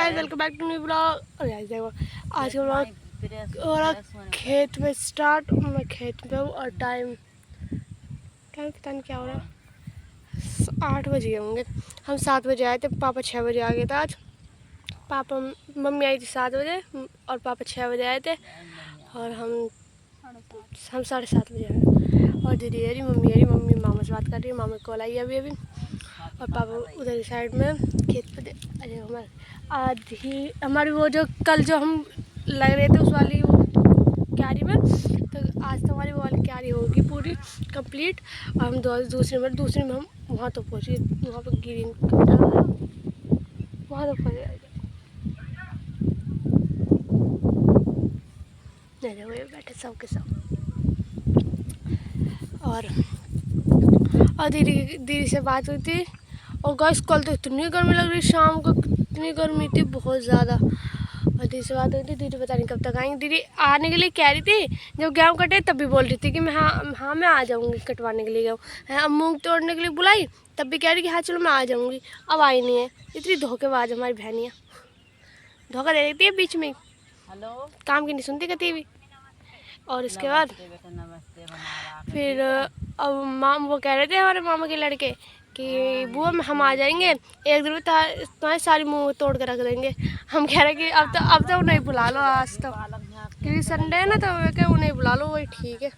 Guys, welcome back to new blog. और guys देखो आज का ब्लॉग और खेत में स्टार्ट। मैं खेत में हूँ और टाइम पता नहीं क्या हो रहा है। 8 बज गए होंगे। हम 7 बजे आए थे, पापा 6 बजे आ गए थे आज। पापा मम्मी आई थी 7 बजे और पापा 6 बजे आए थे और हम 7:30 बजे आए। और दीदी आ रही, मम्मी आ रही, मम्मी मामा से बात कर रही है, मामा कॉल आई अभी अभी। और पापा उधर साइड में खेत पे। अरे हमारे आज ही हमारी वो जो कल जो हम लग रहे थे उस वाली क्यारी में, तो आज तो हमारी वो वाली क्यारी होगी पूरी कंप्लीट। और हम दूसरी में हम वहाँ तो पहुँच गए, वहाँ पर ग्रीन वहाँ तो पहुँच गए। नहीं वो बैठे सब के सब। और दीदी से बात हुई थी। और गाइस कल तो इतनी गर्मी लग रही, शाम को इतनी गर्मी थी बहुत ज़्यादा। और दीदी से बात हुई थी, दीदी पता नहीं कब तक आएंगी। दीदी आने के लिए कह रही थी, जब गेहूँ कटे तब भी बोल रही थी कि मैं हाँ मैं आ जाऊँगी कटवाने के लिए गेहूँ। अब मूँग तोड़ने के लिए बुलाई तब भी कह रही कि हाँ चलो मैं आ जाऊँगी। अब आई नहीं है। इतनी धोखेबाज हमारी बहनियाँ, धोखा दे देती है बीच में। हेलो काम की नहीं सुनती कभी भी। और इसके बाद फिर अब वो कह रहे थे हमारे मामा के लड़के कि बुआ हम आ जाएंगे एक दिन में, तुम्हारी सारी मुँह तोड़ कर रख देंगे। हम कह रहे कि अब तो उन्हें बुला लो आज तो, क्योंकि संडे है ना, तो मैं क्या उन्हें बुला लो, वही ठीक है।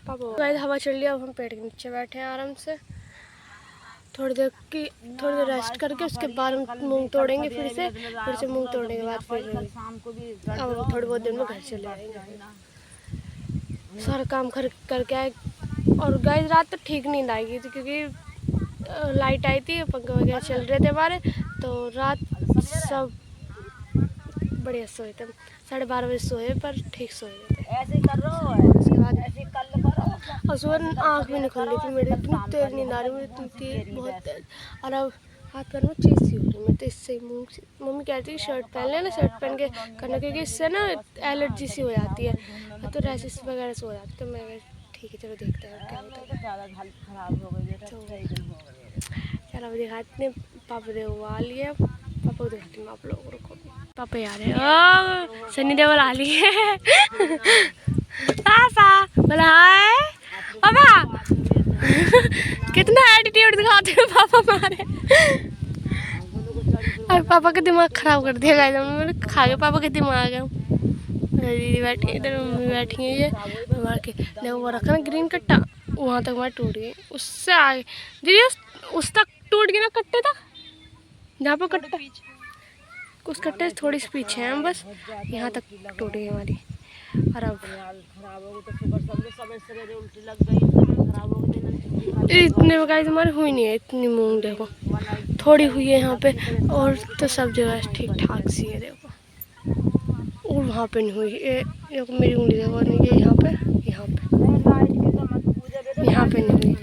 पापा हवा चल रही है। अब हम पेड़ के नीचे बैठे हैं आराम से, थोड़ी देर रेस्ट करके उसके बाद हम मूँग तोड़ेंगे फिर से मूँग तोड़ने के बाद फिर अब थोड़ी बहुत देर में घर चले आएंगे। सारा काम करके आए। और गाइस रात तो ठीक नींद आएगी थी, क्योंकि लाइट आई थी, पंखे वगैरह चल रहे थे हमारे, तो रात सब बढ़िया सोए थे। 12:30 बजे सोए पर ठीक सोए थे। ऐसे कर रहा है। उसके बाद और सुबह आँख भी नहीं खुल रही थी मेरी, इतनी तेज नींद आ रही मुझे, इतनी तेज बहुत तेज। और अब हाथ पैर में चीज़ सी हो रही मैं तो इससे ही मम्मी कहती है शर्ट पहन लेना, शर्ट पहन के करना, क्योंकि इससे ना एलर्जी सी हो जाती है, तो रैशेस वगैरह से हो जाती है। तो मैं ठीक है चलो देखते हैं क्या होता है। चलो अब दिखाते हैं। पापा ने वो आ लिया, पापा को दिखाती हूँ आप लोगों को। पापा यार है सनी देओल आ लिए। पापा बोला हाय पापा। कितना एटीट्यूड दिखाते हैं पापा हमारे। और पापा का दिमाग खराब कर दिया गाइस हमने, खा के पापा का दिमाग है। दीदी बैठी इधर, मम्मी बैठी है ये हमारे के। देखो वो रखा ना ग्रीन कट्टा, वहाँ तक हमारी टूट गई, उससे आगे दीदी उस तक टूट गई ना कट्टे तक, जहाँ पर कट्टा उस कट्टे से थोड़ी सी पीछे हैं हम, बस यहाँ तक टूट गई हमारी। और अब इतने में गाइस हमारी हुई नहीं है इतनी मूंग, देखो थोड़ी हुई है यहाँ पे, और तो सब जगह ठीक ठाक सी है देखो। और वहाँ पे नहीं हुई, ये मेरी उंगली देखो नहीं है, यहाँ पे नहीं हुई।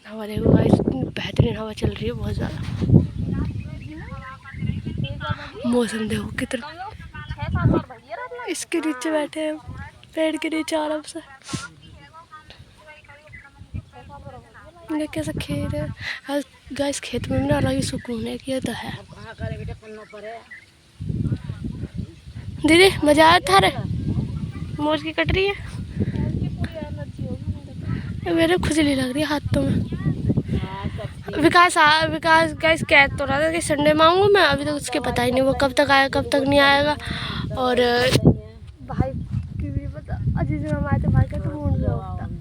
हवा देखो गाइस इतनी बेहतरीन हवा चल रही है बहुत ज़्यादा। मौसम देखो कितना, इसके नीचे बैठे हैं पेड़ के नीचे आराम से। देख कैसा खेत है गाइस, खेत में ना अलग ही सुकून है कि ये तो है। दीदी मजा आया था रे, मोर की कट रही है, मेरे खुजली लग रही है हाथों में। विकास गाइस कह तो रहा था कि संडे में आऊँगा मैं, अभी तक उसके पता ही नहीं वो कब तक आएगा कब तक नहीं आएगा। और भाई की भी पता, अजीज में हम आए थे, भाई का तो मूड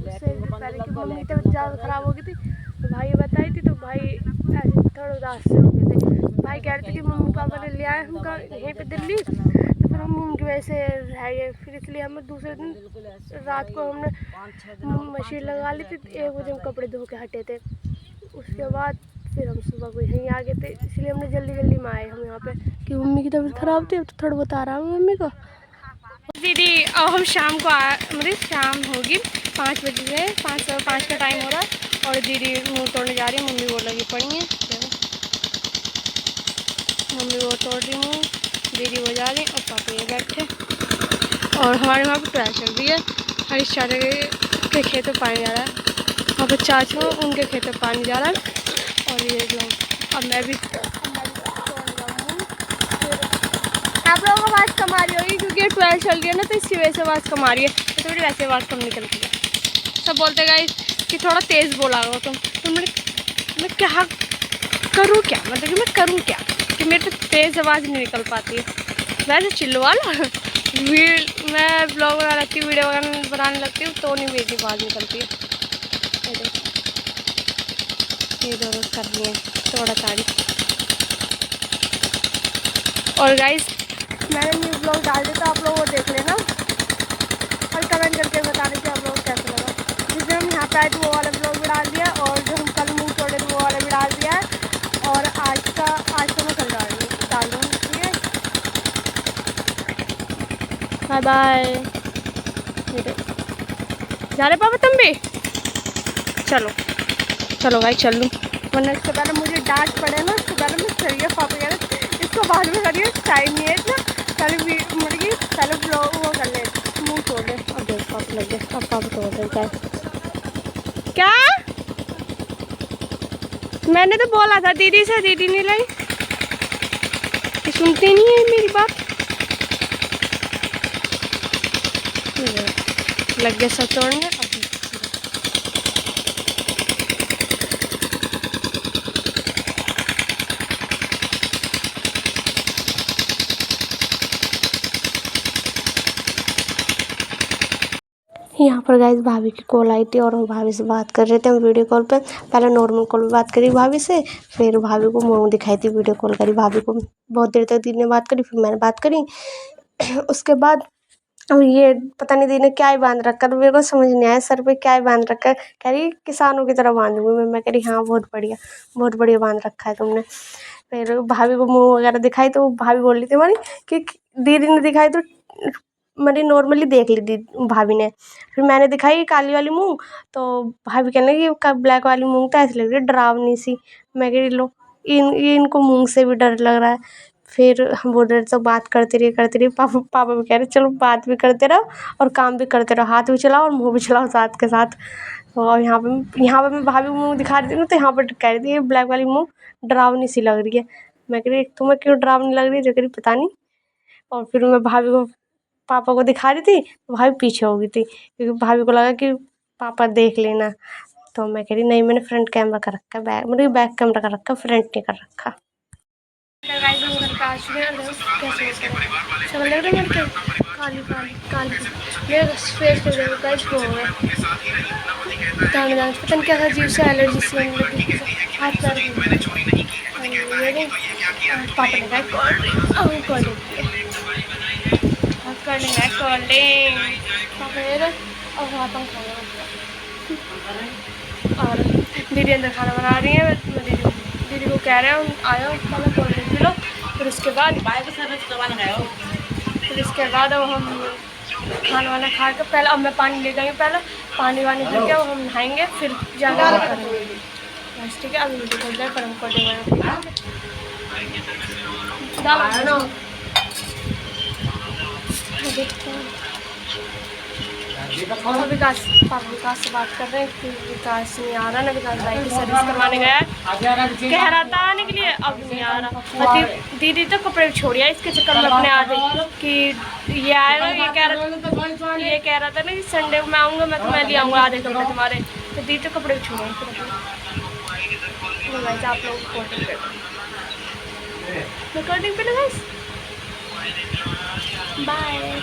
उससे पहले की मम्मी तबीयत ज़्यादा ख़राब हो गई थी, तो भाई बताई थी, तो भाई ऐसे थोड़ा उदास से हो गए थे। भाई कह रहे थे कि मम्मी पापा ने ले आए हमका यहीं पे दिल्ली, तो फिर हम उनकी वजह से रह गए। फिर इसलिए हमें दूसरे दिन रात को हमने मशीन लगा ली थी, 1 बजे हम कपड़े धो के हटे थे। उसके बाद फिर हम सुबह को यहीं आ गए थे, इसलिए हमने जल्दी में आए हम यहाँ पे, कि मम्मी की तबीयत ख़राब थी। तो थोड़ा बता रहा हूँ मम्मी को। दीदी अब हम शाम को मतलब शाम होगी 5 बजे से 5 का टाइम हो रहा है, और दीदी मुँह तोड़ने जा रही है, मम्मी वो लगी पड़ी है, मम्मी वो तोड़ रही हूँ, दीदी वो जा रही और पापा ये बैठे। और हमारे वहाँ पर ट्रायल चल रही है, हरीश चाचा के खेत में पानी जा रहा है, वहाँ पर चाचू उनके खेत में पानी जा रहा है। और ये लोग अब मैं भी तोड़ने जाऊँगी, आप लोगों को आवाज़ कम आ रही होगी क्योंकि 12 चल रही है ना, तो इसकी वजह से आवाज़ कम आ रही है। तो थोड़ी वैसे आवाज़ कम निकलती है। सब बोलते गाइस कि थोड़ा तेज़ बोला करो तुम। तो मैं क्या करूँ, क्या मतलब कि मैं करूँ क्या कि मेरे तो तेज़ आवाज़ नहीं निकल पाती है। वैसे चिल्लवा लो मैं ब्लॉग बना लगती हूँ, वीडियो बनाने लगती हूँ तो नहीं मेरी आवाज़ निकलती है। ये दोनों कर लिए थोड़ा तारीफ। और गाइस मैंने न्यू ब्लॉग डाल दिया तो आप लोग वो देख लेना और कमेंट करके बताने कि आप लोगों को कैसा लगा। जिस दिन हम यहाँ पे आए थे वो वाला ब्लॉग भी डाल दिया, और जो हम कल मुँह तोड़े थे वो वाला भी डाल दिया है, और आज तो मैं कल डाल दूँ। ठीक है, बाय बाय। जा रहे पापा तुम भी? चलो चलो भाई चल लूँ, वरना इससे पहले मुझे डांट पड़े ना। इससे पहले मैं चल गया। पापा कह रहे इसको बाद में करिए, टाइम नहीं है इतना, पहले मुर्गी पहले ब्लॉग वो कर ले, मुँह तोड़ ले। अब देख पापा लग गए, अब पापा तोड़ दे। क्या मैंने तो बोला था दीदी से, दीदी नहीं लाई, सुनती नहीं है मेरी बात। लग गए सब तोड़ने। यहाँ पर गाइस भाभी की कॉल आई थी और हम भाभी से बात कर रहे थे। हम वीडियो कॉल पे पहले नॉर्मल कॉल पे बात करी भाभी से, फिर भाभी को मुँह दिखाई थी, वीडियो कॉल करी भाभी को। बहुत देर तक दीदी ने बात करी, फिर मैंने बात करी। उसके बाद अब ये पता नहीं दीदी ने क्या ही बांध रखा, तो मेरे को समझ नहीं आया सर पे क्या ही बांध रखा है। कह रही किसानों की तरह बांधूंगी मैं कह रही हाँ बहुत बढ़िया बांध रखा है तुमने। फिर भाभी को मुँह वगैरह दिखाई तो भाभी बोल रही थी हमारी कि दीदी ने दिखाई तो मेरी नॉर्मली देख ली थी भाभी ने। फिर मैंने दिखाई काली वाली मूँग, तो भाभी कहने लगी कि ब्लैक वाली मूँग तो ऐसी लग रही है डरावनी सी। मैं कह रही लो इनको मूँग से भी डर लग रहा है। फिर हम बोल रहे तो बात करते रहिए। पापा भी कह रहे चलो बात भी करते रहो और काम भी करते रहो, हाथ भी चलाओ और मुँह भी चलाओ साथ के साथ। और यहाँ पे मैं भाभी को मुँह दिखा रही थी ना, तो यहाँ पर कह रही थी ये ब्लैक वाली मूँग डरावनी सी लग रही है। मैं कह रही तुम्हें क्यों डरावनी लग रही है? जो कह रही पता नहीं। और फिर मैं भाभी को पापा को दिखा रही थी, भाभी पीछे हो गई थी क्योंकि भाभी को लगा कि पापा देख लेना। तो मैं कह रही नहीं मैंने फ्रंट कैमरा कर रखा है, मतलब बैक कैमरा कर रखा, फ्रंट नहीं कर रखा। पता नहीं क्या अजीब से एलर्जी सी होने लगी हाथ पैर पापा ने और दीदी अंदर खाना बना रही है। दीदी को कह रहे हैं आयो पहले कोल्ड ड्रिंक पी लो, फिर उसके बाद अब हम खाना वाना खा के पहले अब मैं पानी ले जाएंगे, पहले पानी वानी पी के हम नहाएंगे फिर जाकर करेंगे। बस ठीक है, अभी वीडियो खोल जाए पर हम कोल्ड विकास से बात कर रहे हैं कि विकास नहीं आ रहा ना, विकास भाई की सर्विस करवाने गया है, कह रहा था आने के लिए, अब नहीं आ रहा। दीदी तो कपड़े छोड़िया इसके चक्कर में अपने आ गई कि ये आएगा, ये कह रहा था ना कि संडे को मैं आऊँगा, मैं तुम्हें ले आऊँगा आधे कपड़े तुम्हारे, तो दीदी तो कपड़े छोड़िए। आप लोग कोल्ड ड्रिंक पे बाय।